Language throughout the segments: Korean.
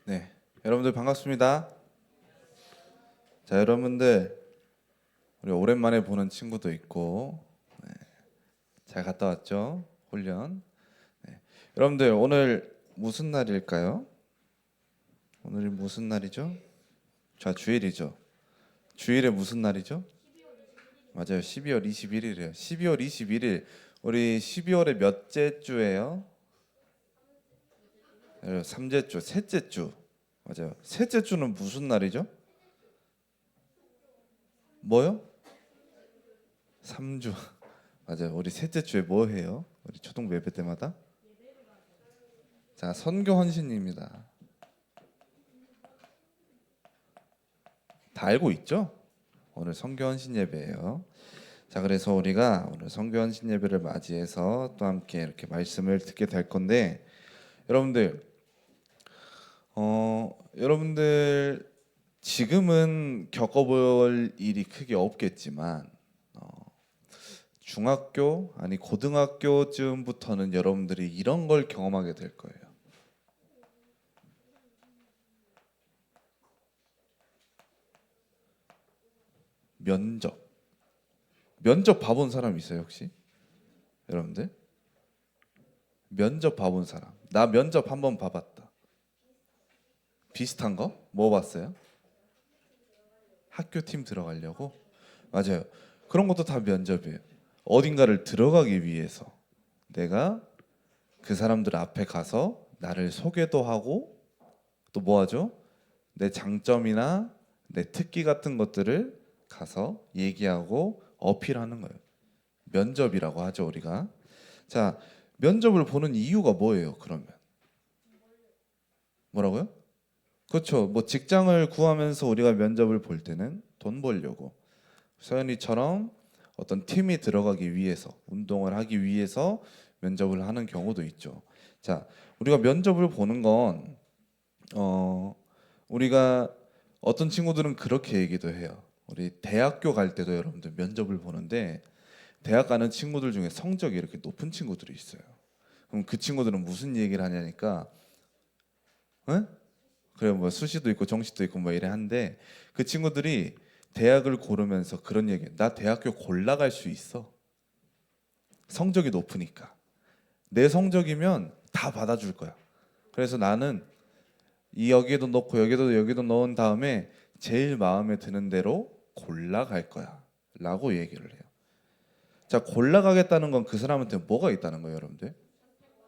네, 여러분들 반갑습니다. 자, 여러분들 우리 오랜만에 보는 친구도 있고, 잘 갔다 왔죠? 훈련. 네. 여러분들 오늘 무슨 날일까요? 오늘이 무슨 날이죠? 자, 주일이죠. 주일에 무슨 날이죠? 맞아요, 12월 21일이에요. 12월 21일. 우리 12월의 몇째 주예요? 삼째 주, 셋째 주. 맞아요. 셋째 주는 무슨 날이죠? 뭐요? 3주. 맞아요. 우리 셋째 주에 뭐 해요? 우리 초등 예배 때마다? 자, 선교 헌신입니다. 다 알고 있죠? 오늘 선교 헌신 예배예요. 자, 그래서 우리가 오늘 선교 헌신 예배를 맞이해서 또 함께 이렇게 말씀을 듣게 될 건데, 여러분들, 여러분들 지금은 겪어볼 일이 크게 없겠지만, 중학교 아니 고등학교쯤부터는 여러분들이 이런 걸 경험하게 될 거예요. 면접. 면접 봐본 사람 있어요 혹시? 여러분들? 면접 봐본 사람. 나 면접 한번 봐봤다. 비슷한 거? 뭐 봤어요? 학교 팀 들어가려고? 맞아요. 그런 것도 다 면접이에요. 어딘가를 들어가기 위해서 내가 그 사람들 앞에 가서 나를 소개도 하고 또 뭐 하죠? 내 장점이나 내 특기 같은 것들을 가서 얘기하고 어필하는 거예요. 면접이라고 하죠, 우리가. 자, 면접을 보는 이유가 뭐예요, 그러면? 뭐라고요? 그렇죠. 뭐 직장을 구하면서 우리가 면접을 볼 때는 돈 벌려고. 서연이처럼 어떤 팀이 들어가기 위해서, 운동을 하기 위해서 면접을 하는 경우도 있죠. 자, 우리가 면접을 보는 건 우리가 어떤 친구들은 그렇게 얘기도 해요. 우리 대학교 갈 때도 여러분들 면접을 보는데 대학 가는 친구들 중에 성적이 이렇게 높은 친구들이 있어요. 그럼 그 친구들은 무슨 얘기를 하냐니까, 에? 그래 뭐 수시도 있고 정시도 있고 뭐 이래 한데 그 친구들이 대학을 고르면서 그런 얘기, 나 대학교 골라갈 수 있어. 성적이 높으니까. 내 성적이면 다 받아줄 거야. 그래서 나는 이 여기도 넣고 여기도 넣은 다음에 제일 마음에 드는 대로 골라갈 거야 라고 얘기를 해요. 자, 골라가겠다는 건 그 사람한테 뭐가 있다는 거예요, 여러분들?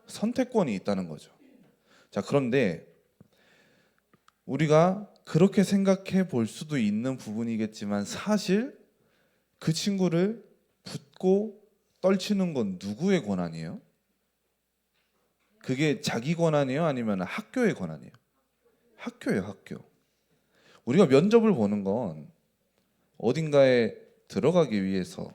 선택권이 있다는 거죠. 자, 그런데 우리가 그렇게 생각해 볼 수도 있는 부분이겠지만 사실 그 친구를 붙고 떨치는 건 누구의 권한이에요? 그게 자기 권한이에요? 아니면 학교의 권한이에요? 학교예요, 학교. 우리가 면접을 보는 건 어딘가에 들어가기 위해서,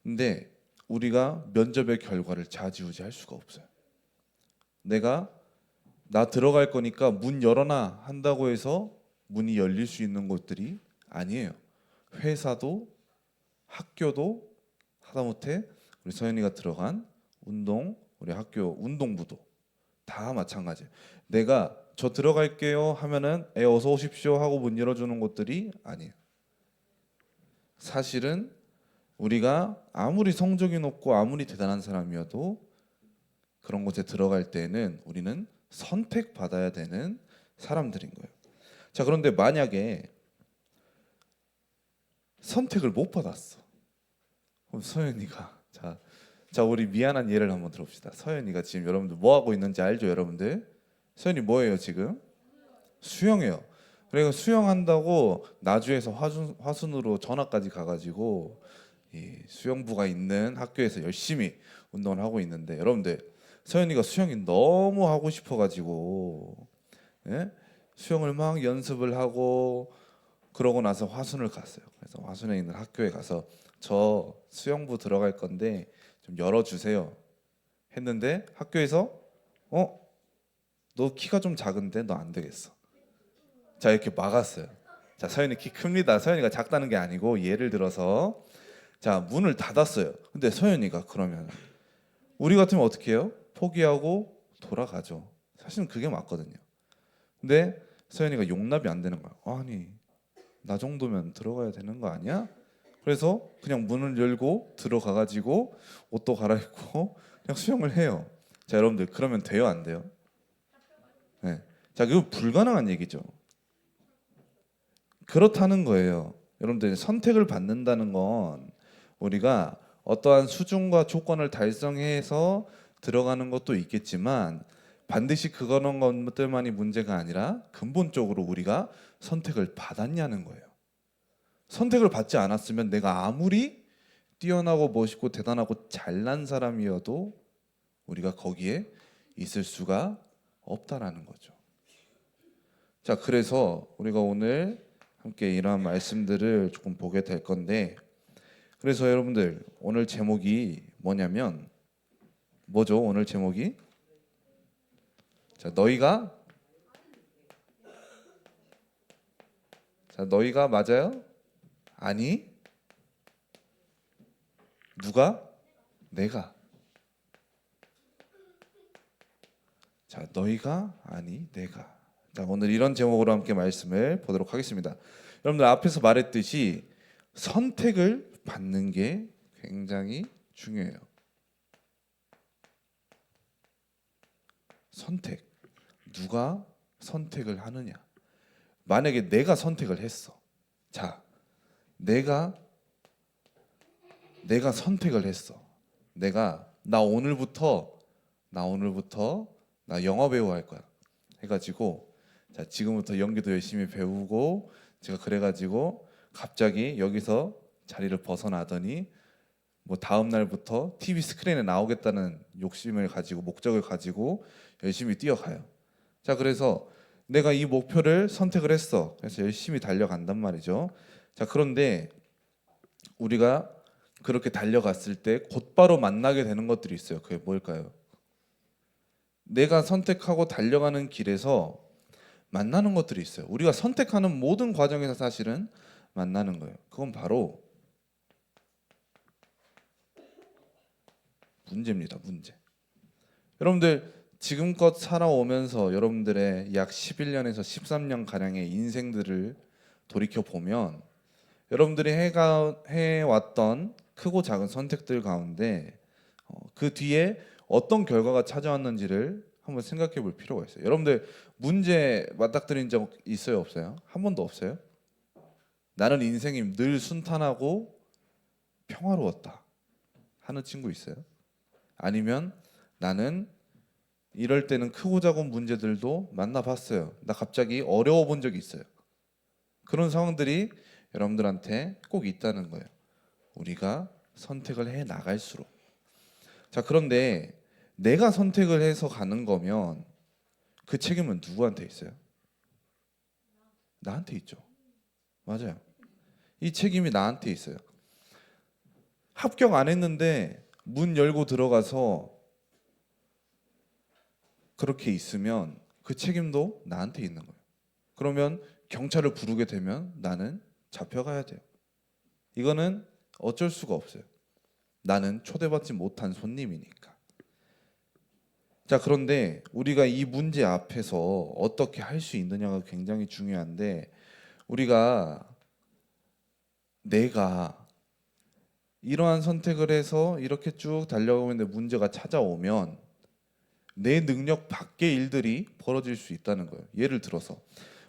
근데 우리가 면접의 결과를 좌지우지 할 수가 없어요. 내가 나 들어갈 거니까 문 열어놔 한다고 해서 문이 열릴 수 있는 곳들이 아니에요. 회사도 학교도 하다못해 우리 서연이가 들어간 우리 학교 운동부도 다 마찬가지예요. 내가 저 들어갈게요 하면은 어서 오십시오 하고 문 열어주는 곳들이 아니에요. 사실은 우리가 아무리 성적이 높고 아무리 대단한 사람이어도 그런 곳에 들어갈 때는 우리는 선택받아야 되는 사람들인 거예요. 자, 그런데 만약에 선택을 못 받았어. 그럼 서연이가 자 우리 미안한 예를 한번 들어봅시다. 서연이가 지금 여러분들 뭐 하고 있는지 알죠, 여러분들? 서연이 뭐예요 지금? 수영해요. 그러니까 수영한다고 나주에서 화순으로 전화까지 가가지고 이 수영부가 있는 학교에서 열심히 운동을 하고 있는데 여러분들 서연이가 수영이 너무 하고 싶어가지고 예? 수영을 막 연습을 하고 그러고 나서 화순을 갔어요. 그래서 화순에 있는 학교에 가서 저 수영부 들어갈 건데 좀 열어주세요 했는데 학교에서 어? 너 키가 좀 작은데 너 안 되겠어. 자, 이렇게 막았어요. 자, 서연이 키 큽니다. 서연이가 작다는 게 아니고 예를 들어서 자 문을 닫았어요. 근데 서연이가 그러면 우리 같으면 어떻게 해요? 포기하고 돌아가죠. 사실은 그게 맞거든요. 근데 서연이가 용납이 안 되는 거야. 아니, 나 정도면 들어가야 되는 거 아니야? 그래서 그냥 문을 열고 들어가 가지고 옷도 갈아입고 그냥 수영을 해요. 자, 여러분들 그러면 돼요, 안 돼요? 네. 자, 그거 불가능한 얘기죠. 그렇다는 거예요. 여러분들 선택을 받는다는 건 우리가 어떠한 수준과 조건을 달성해서 들어가는 것도 있겠지만 반드시 그거는 것들만이 문제가 아니라 근본적으로 우리가 선택을 받았냐는 거예요. 선택을 받지 않았으면 내가 아무리 뛰어나고 멋있고 대단하고 잘난 사람이어도 우리가 거기에 있을 수가 없다라는 거죠. 자, 그래서 우리가 오늘 함께 이러한 말씀들을 조금 보게 될 건데, 그래서 여러분들 오늘 제목이 뭐냐면 뭐죠? 오늘 제목이 자 너희가 맞아요? 아니 누가? 내가. 자, 너희가 아니 내가. 자, 오늘 이런 제목으로 함께 말씀을 보도록 하겠습니다. 여러분들 앞에서 말했듯이 선택을 받는 게 굉장히 중요해요. 선택. 누가 선택을 하느냐. 만약에 내가 선택을 했어. 자, 내가 선택을 했어. 나 오늘부터 나 영화 배우 할 거야. 해가지고 자, 지금부터 연기도 열심히 배우고 제가 그래가지고 갑자기 여기서 자리를 벗어나더니 뭐 다음 날부터 TV 스크린에 나오겠다는 욕심을 가지고 목적을 가지고 열심히 뛰어가요. 자, 그래서 내가 이 목표를 선택을 했어. 그래서 열심히 달려간단 말이죠. 자, 그런데 우리가 그렇게 달려갔을 때 곧바로 만나게 되는 것들이 있어요. 그게 뭘까요? 내가 선택하고 달려가는 길에서 만나는 것들이 있어요. 우리가 선택하는 모든 과정에서 사실은 만나는 거예요. 그건 바로 문제입니다. 문제. 여러분들 지금껏 살아오면서 여러분들의 약 11년에서 13년 가량의 인생들을 돌이켜 보면 여러분들이 해왔던 크고 작은 선택들 가운데 그 뒤에 어떤 결과가 찾아왔는지를 한번 생각해 볼 필요가 있어요. 여러분들 문제 맞닥뜨린 적 있어요, 없어요? 한 번도 없어요? 나는 인생이 늘 순탄하고 평화로웠다 하는 친구 있어요? 아니면 나는 이럴 때는 크고 작은 문제들도 만나봤어요. 나 갑자기 어려워 본 적이 있어요. 그런 상황들이 여러분들한테 꼭 있다는 거예요. 우리가 선택을 해 나갈수록. 자, 그런데 내가 선택을 해서 가는 거면 그 책임은 누구한테 있어요? 나한테 있죠. 맞아요. 이 책임이 나한테 있어요. 합격 안 했는데 문 열고 들어가서 그렇게 있으면 그 책임도 나한테 있는 거예요. 그러면 경찰을 부르게 되면 나는 잡혀가야 돼요. 이거는 어쩔 수가 없어요. 나는 초대받지 못한 손님이니까. 자, 그런데 우리가 이 문제 앞에서 어떻게 할 수 있느냐가 굉장히 중요한데 내가 이러한 선택을 해서 이렇게 쭉 달려가는데 문제가 찾아오면 내 능력 밖의 일들이 벌어질 수 있다는 거예요. 예를 들어서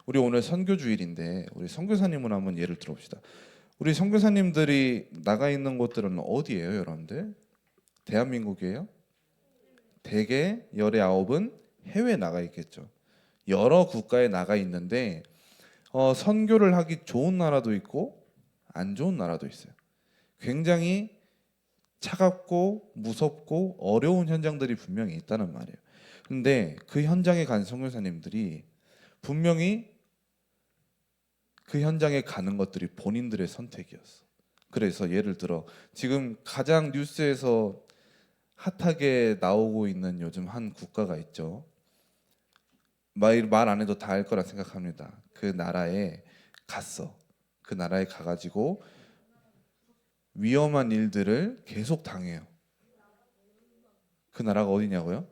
우리 오늘 선교주일인데 우리 선교사님을 한번 예를 들어봅시다. 우리 선교사님들이 나가 있는 곳들은 어디예요, 여러분들? 대한민국이에요? 대개 19은 해외에 나가 있겠죠. 여러 국가에 나가 있는데 선교를 하기 좋은 나라도 있고 안 좋은 나라도 있어요. 굉장히 차갑고 무섭고 어려운 현장들이 분명히 있다는 말이에요. 근데 그 현장에 간 선교사님들이 분명히 그 현장에 가는 것들이 본인들의 선택이었어. 그래서 예를 들어 지금 가장 뉴스에서 핫하게 나오고 있는 요즘 한 국가가 있죠. 말 안 해도 다 알 거라 생각합니다. 그 나라에 갔어. 그 나라에 가가지고 위험한 일들을 계속 당해요. 그 나라가 어디냐고요?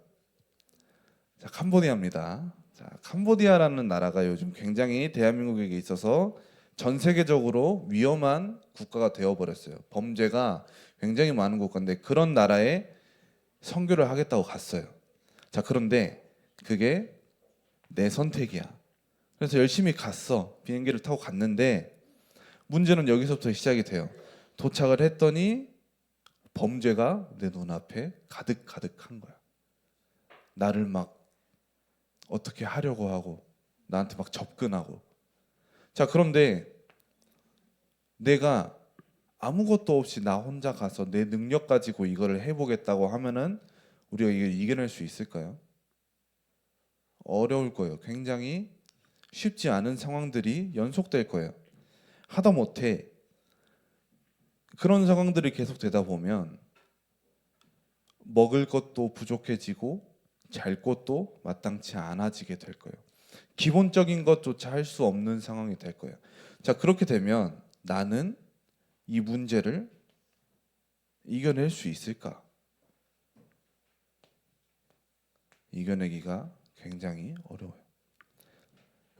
자, 캄보디아입니다. 자, 캄보디아라는 나라가 요즘 굉장히 대한민국에게 있어서 전 세계적으로 위험한 국가가 되어버렸어요. 범죄가 굉장히 많은 국가인데 그런 나라에 선교를 하겠다고 갔어요. 자, 그런데 그게 내 선택이야. 그래서 열심히 갔어. 비행기를 타고 갔는데 문제는 여기서부터 시작이 돼요. 도착을 했더니 범죄가 내 눈앞에 가득가득한 거야. 나를 막 어떻게 하려고 하고 나한테 막 접근하고. 자, 그런데 내가 아무것도 없이 나 혼자 가서 내 능력 가지고 이거를 해보겠다고 하면은 우리가 이게 이겨낼 수 있을까요? 어려울 거예요. 굉장히 쉽지 않은 상황들이 연속될 거예요. 하다못해 그런 상황들이 계속되다 보면 먹을 것도 부족해지고 잘 곳도 마땅치 않아지게 될 거예요. 기본적인 것조차 할 수 없는 상황이 될 거예요. 자, 그렇게 되면 나는 이 문제를 이겨낼 수 있을까? 이겨내기가 굉장히 어려워요.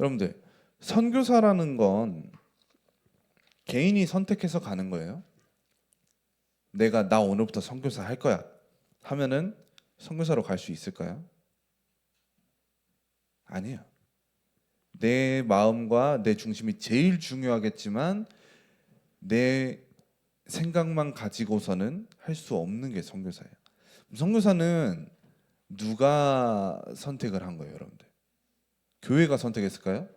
여러분들, 선교사라는 건 개인이 선택해서 가는 거예요. 내가 나 오늘부터 선교사 할 거야 하면은 선교사로 갈 수 있을까요? 아니에요. 내 마음과 내 중심이 제일 중요하겠지만 내 생각만 가지고서는 할 수 없는 게 선교사예요. 선교사는 누가 선택을 한 거예요, 여러분들? 교회가 선택했을까요?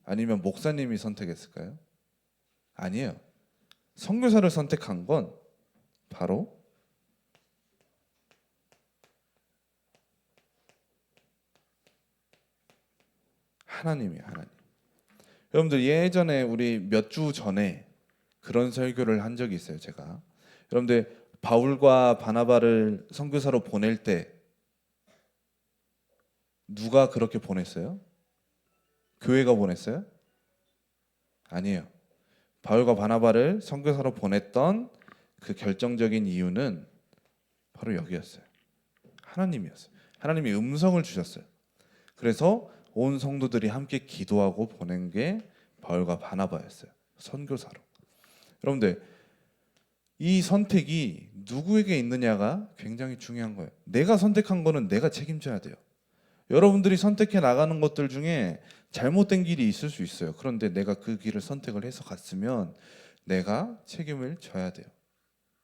아니면 목사님이 선택했을까요? 아니에요. 선교사를 선택한 건 바로 하나님이에요, 하나님. 여러분들 예전에 우리 몇 주 전에 그런 설교를 한 적이 있어요, 제가. 여러분들 바울과 바나바를 선교사로 보낼 때 누가 그렇게 보냈어요? 교회가 보냈어요? 아니에요. 바울과 바나바를 선교사로 보냈던 그 결정적인 이유는 바로 여기였어요. 하나님이었어요. 하나님이 음성을 주셨어요. 그래서 온 성도들이 함께 기도하고 보낸 게 바울과 바나바였어요. 선교사로. 여러분들 이 선택이 누구에게 있느냐가 굉장히 중요한 거예요. 내가 선택한 거는 내가 책임져야 돼요. 여러분들이 선택해 나가는 것들 중에 잘못된 길이 있을 수 있어요. 그런데 내가 그 길을 선택을 해서 갔으면 내가 책임을 져야 돼요.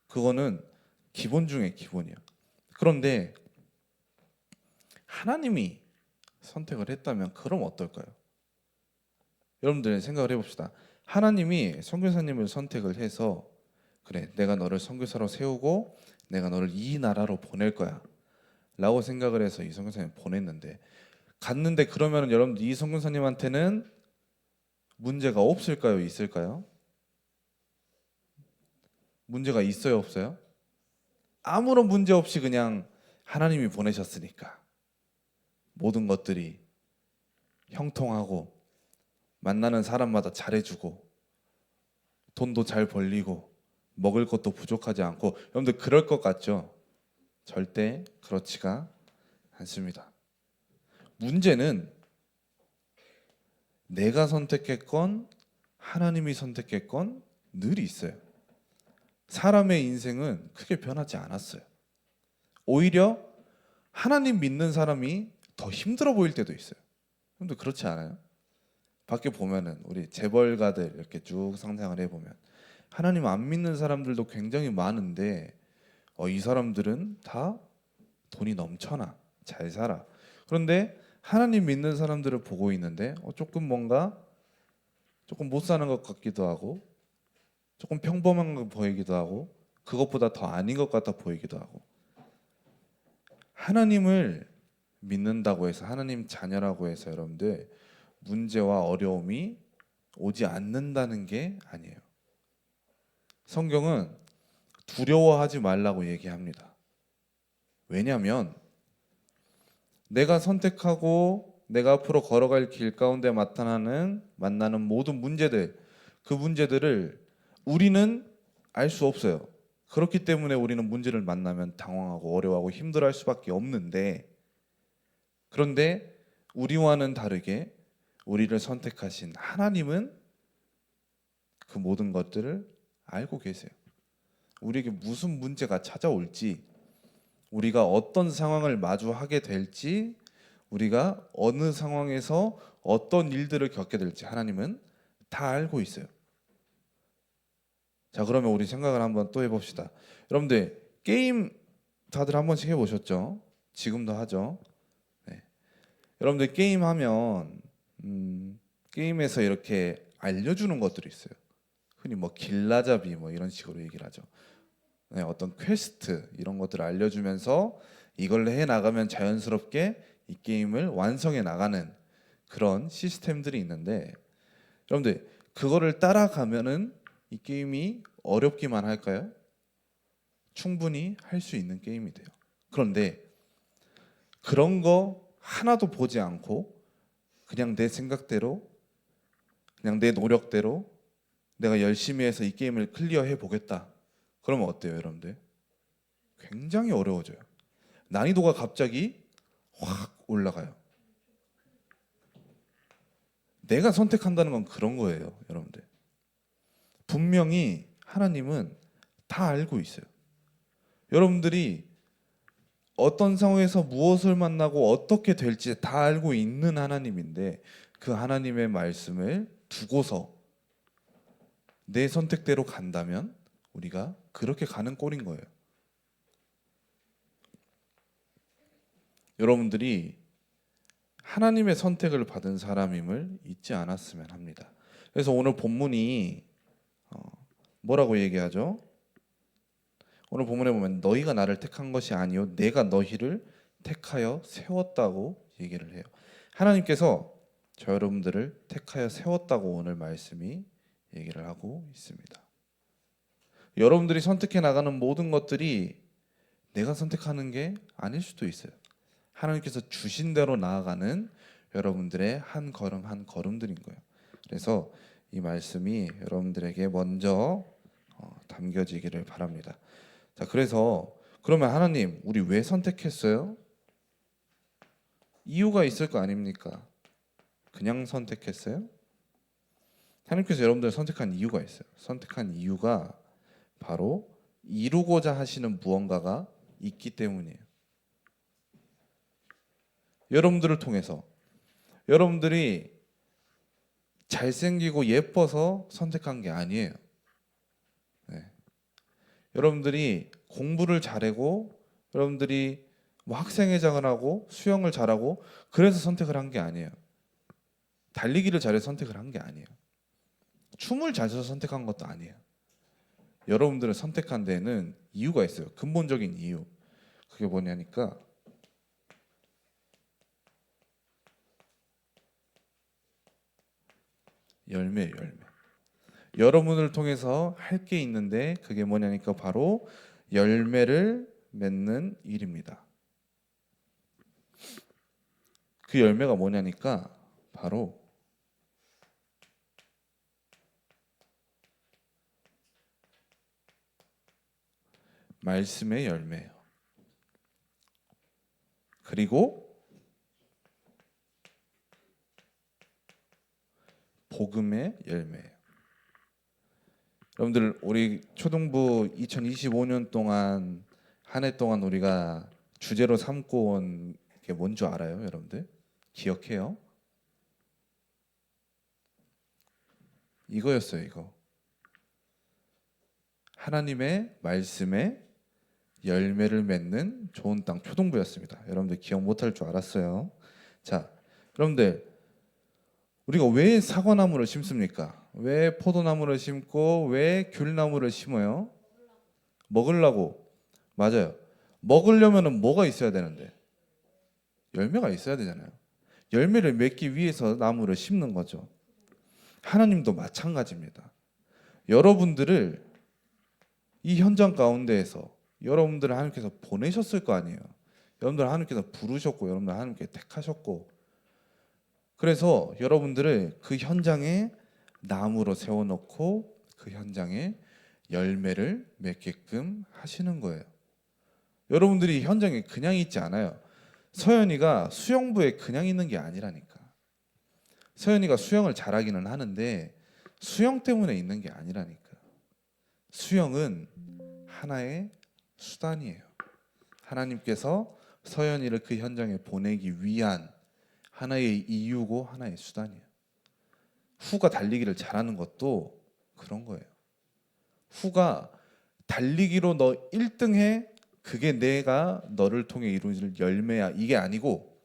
그거는 기본 중에 기본이에요. 그런데 하나님이 선택을 했다면 그럼 어떨까요? 여러분들 생각을 해봅시다. 하나님이 선교사님을 선택을 해서 그래, 내가 너를 선교사로 세우고 내가 너를 이 나라로 보낼 거야 라고 생각을 해서 이 선교사님 보냈는데 갔는데 그러면 여러분들 이 선교사님한테는 문제가 없을까요? 있을까요? 문제가 있어요? 없어요? 아무런 문제 없이 그냥 하나님이 보내셨으니까 모든 것들이 형통하고 만나는 사람마다 잘해주고 돈도 잘 벌리고 먹을 것도 부족하지 않고 여러분들 그럴 것 같죠? 절대 그렇지가 않습니다. 문제는 내가 선택했건 하나님이 선택했건 늘 있어요. 사람의 인생은 크게 변하지 않았어요. 오히려 하나님 믿는 사람이 더 힘들어 보일 때도 있어요. 여러분들 그렇지 않아요? 밖에 보면은 우리 재벌가들 이렇게 쭉 상상을 해보면 하나님 안 믿는 사람들도 굉장히 많은데 이 사람들은 다 돈이 넘쳐나 잘 살아. 그런데 하나님 믿는 사람들을 보고 있는데 조금 뭔가 조금 못 사는 것 같기도 하고 조금 평범한 거 보이기도 하고 그것보다 더 아닌 것 같아 보이기도 하고 하나님을 믿는다고 해서 하나님 자녀라고 해서 여러분들 문제와 어려움이 오지 않는다는 게 아니에요. 성경은 두려워하지 말라고 얘기합니다. 왜냐하면 내가 선택하고 내가 앞으로 걸어갈 길 가운데 만나는 모든 문제들 그 문제들을 우리는 알 수 없어요. 그렇기 때문에 우리는 문제를 만나면 당황하고 어려워하고 힘들어할 수밖에 없는데, 그런데 우리와는 다르게 우리를 선택하신 하나님은 그 모든 것들을 알고 계세요. 우리에게 무슨 문제가 찾아올지, 우리가 어떤 상황을 마주하게 될지, 우리가 어느 상황에서 어떤 일들을 겪게 될지 하나님은 다 알고 있어요. 자, 그러면 우리 생각을 한번 또 해봅시다. 여러분들 게임 다들 한 번씩 해보셨죠? 지금도 하죠. 네. 여러분들 게임하면 게임에서 이렇게 알려주는 것들이 있어요. 흔히 뭐 길라잡이 뭐 이런 식으로 얘기를 하죠. 네, 어떤 퀘스트 이런 것들을 알려주면서 이걸 해 나가면 자연스럽게 이 게임을 완성해 나가는 그런 시스템들이 있는데, 여러분들 그거를 따라가면은 이 게임이 어렵기만 할까요? 충분히 할 수 있는 게임이 돼요. 그런데 그런 거 하나도 보지 않고 그냥 내 생각대로, 그냥 내 노력대로 내가 열심히 해서 이 게임을 클리어해 보겠다. 그러면 어때요, 여러분들? 굉장히 어려워져요. 난이도가 갑자기 확 올라가요. 내가 선택한다는 건 그런 거예요, 여러분들. 분명히 하나님은 다 알고 있어요. 여러분들이 어떤 상황에서 무엇을 만나고 어떻게 될지 다 알고 있는 하나님인데, 그 하나님의 말씀을 두고서 내 선택대로 간다면 우리가 그렇게 가는 꼴인 거예요. 여러분들이 하나님의 선택을 받은 사람임을 잊지 않았으면 합니다. 그래서 오늘 본문이 뭐라고 얘기하죠? 오늘 본문에 보면 너희가 나를 택한 것이 아니요 내가 너희를 택하여 세웠다고 얘기를 해요. 하나님께서 저 여러분들을 택하여 세웠다고 오늘 말씀이 얘기를 하고 있습니다. 여러분들이 선택해 나가는 모든 것들이 내가 선택하는 게 아닐 수도 있어요. 하나님께서 주신 대로 나아가는 여러분들의 한 걸음 한 걸음들인 거예요. 그래서 이 말씀이 여러분들에게 먼저 담겨지기를 바랍니다. 자, 그래서 그러면 하나님, 우리 왜 선택했어요? 이유가 있을 거 아닙니까? 그냥 선택했어요? 하나님께서 여러분들을 선택한 이유가 있어요. 선택한 이유가 바로 이루고자 하시는 무언가가 있기 때문이에요. 여러분들을 통해서, 여러분들이 잘생기고 예뻐서 선택한 게 아니에요. 네. 여러분들이 공부를 잘하고, 여러분들이 뭐 학생회장을 하고 수영을 잘하고 그래서 선택을 한 게 아니에요. 달리기를 잘해서 선택을 한 게 아니에요. 춤을 잘 춰서 선택한 것도 아니에요. 여러분들을 선택한 데에는 이유가 있어요. 근본적인 이유. 그게 뭐냐니까 열매예요, 열매. 여러분을 통해서 할 게 있는데 그게 뭐냐니까 바로 열매를 맺는 일입니다. 그 열매가 뭐냐니까 바로 말씀의 열매예요. 그리고 복음의 열매예요. 여러분들 우리 초등부 2025년 동안 한 해 동안 우리가 주제로 삼고 온 게 뭔 줄 알아요, 여러분들? 기억해요? 이거였어요, 이거. 하나님의 말씀에 열매를 맺는 좋은 땅, 초등부였습니다. 여러분들 기억 못할 줄 알았어요. 자, 여러분들 우리가 왜 사과나무를 심습니까? 왜 포도나무를 심고 왜 귤나무를 심어요? 먹으려고. 맞아요. 먹으려면은 뭐가 있어야 되는데? 열매가 있어야 되잖아요. 열매를 맺기 위해서 나무를 심는 거죠. 하나님도 마찬가지입니다. 여러분들을 이 현장 가운데에서 여러분들을 하나님께서 보내셨을 거 아니에요. 여러분들을 하나님께서 부르셨고 여러분들 하나님께 택하셨고, 그래서 여러분들을 그 현장에 나무로 세워놓고 그 현장에 열매를 맺게끔 하시는 거예요. 여러분들이 현장에 그냥 있지 않아요. 서연이가 수영부에 그냥 있는 게 아니라니까. 서연이가 수영을 잘하기는 하는데 수영 때문에 있는 게 아니라니까. 수영은 하나의 수단이에요. 하나님께서 서연이를 그 현장에 보내기 위한 하나의 이유고 하나의 수단이에요. 후가 달리기를 잘하는 것도 그런 거예요. 후가 달리기로 너 1등 해, 그게 내가 너를 통해 이루어질 열매야, 이게 아니고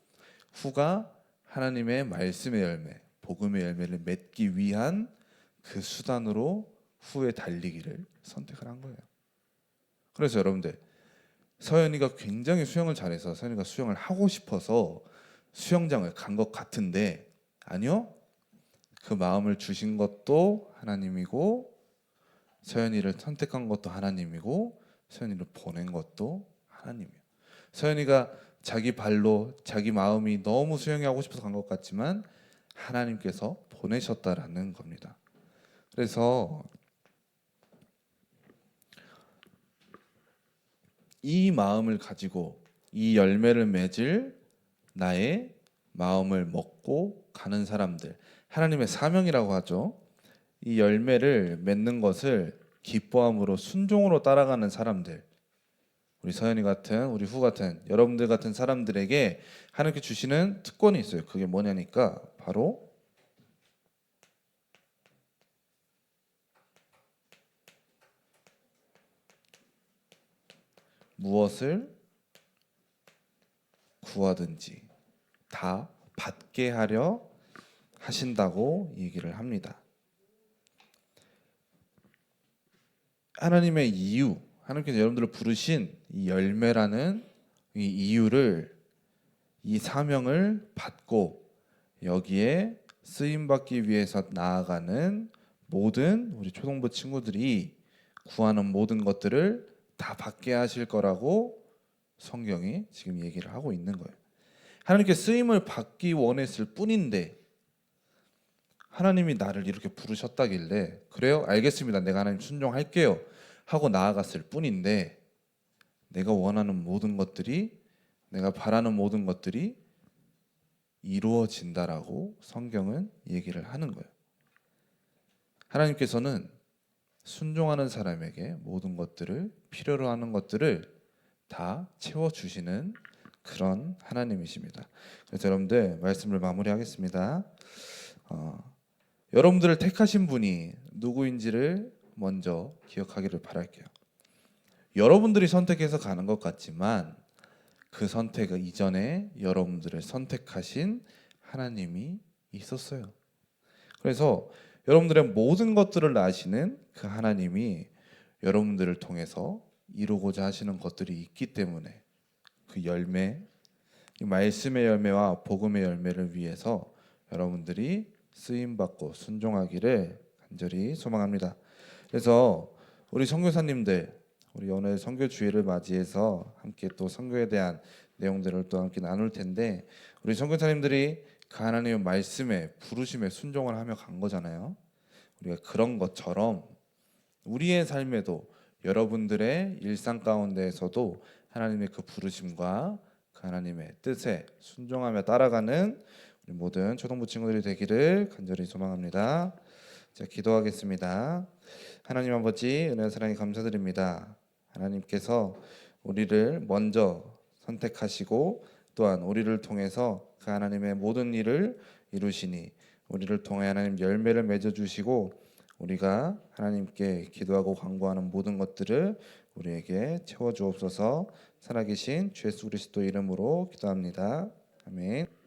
후가 하나님의 말씀의 열매, 복음의 열매를 맺기 위한 그 수단으로 후의 달리기를 선택을 한 거예요. 그래서 여러분들, 서연이가 굉장히 수영을 잘해서 서연이가 수영을 하고 싶어서 수영장을 간 것 같은데, 아니요, 그 마음을 주신 것도 하나님이고 서연이를 선택한 것도 하나님이고 서연이를 보낸 것도 하나님이에요. 서연이가 자기 발로 자기 마음이 너무 수영이 하고 싶어서 간 것 같지만 하나님께서 보내셨다라는 겁니다. 그래서 이 마음을 가지고 이 열매를 맺을 나의 마음을 먹고 가는 사람들, 하나님의 사명이라고 하죠. 이 열매를 맺는 것을 기뻐함으로 순종으로 따라가는 사람들, 우리 서연이 같은, 우리 후 같은, 여러분들 같은 사람들에게 하나님께 주시는 특권이 있어요. 그게 뭐냐니까 바로 무엇을 구하든지 다 받게 하려 하신다고 얘기를 합니다. 하나님의 이유, 하나님께서 여러분들을 부르신 이 열매라는 이 이유를, 이 사명을 받고 여기에 쓰임 받기 위해서 나아가는 모든 우리 초등부 친구들이 구하는 모든 것들을 다 받게 하실 거라고 성경이 지금 얘기를 하고 있는 거예요. 하나님께 쓰임을 받기 원했을 뿐인데 하나님이 나를 이렇게 부르셨다길래 그래요? 알겠습니다. 내가 하나님 순종할게요 하고 나아갔을 뿐인데 내가 원하는 모든 것들이, 내가 바라는 모든 것들이 이루어진다라고 성경은 얘기를 하는 거예요. 하나님께서는 순종하는 사람에게 모든 것들을, 필요로 하는 것들을 다 채워주시는 그런 하나님이십니다. 그래서 여러분들 말씀을 마무리하겠습니다. 여러분들을 택하신 분이 누구인지를 먼저 기억하기를 바랄게요. 여러분들이 선택해서 가는 것 같지만 그 선택 이전에 여러분들을 선택하신 하나님이 있었어요. 그래서 여러분들의 모든 것들을 아시는 그 하나님이 여러분들을 통해서 이루고자 하시는 것들이 있기 때문에 그 열매, 말씀의 열매와 복음의 열매를 위해서 여러분들이 쓰임받고 순종하기를 간절히 소망합니다. 그래서 우리 선교사님들, 우리 오늘 선교 주일을 맞이해서 함께 또 선교에 대한 내용들을 또 함께 나눌 텐데, 우리 선교사님들이 그 하나님의 말씀에 부르심에 순종을 하며 간 거잖아요. 우리가 그런 것처럼 우리의 삶에도, 여러분들의 일상 가운데에서도 하나님의 그 부르심과 그 하나님의 뜻에 순종하며 따라가는 우리 모든 초등부 친구들이 되기를 간절히 소망합니다. 자, 기도하겠습니다. 하나님 아버지, 은혜 사랑에 감사드립니다. 하나님께서 우리를 먼저 선택하시고 또한 우리를 통해서 그 하나님의 모든 일을 이루시니 우리를 통해 하나님 열매를 맺어 주시고 우리가 하나님께 기도하고 간구하는 모든 것들을 우리에게 채워 주옵소서. 살아계신 주 예수 그리스도 이름으로 기도합니다. 아멘.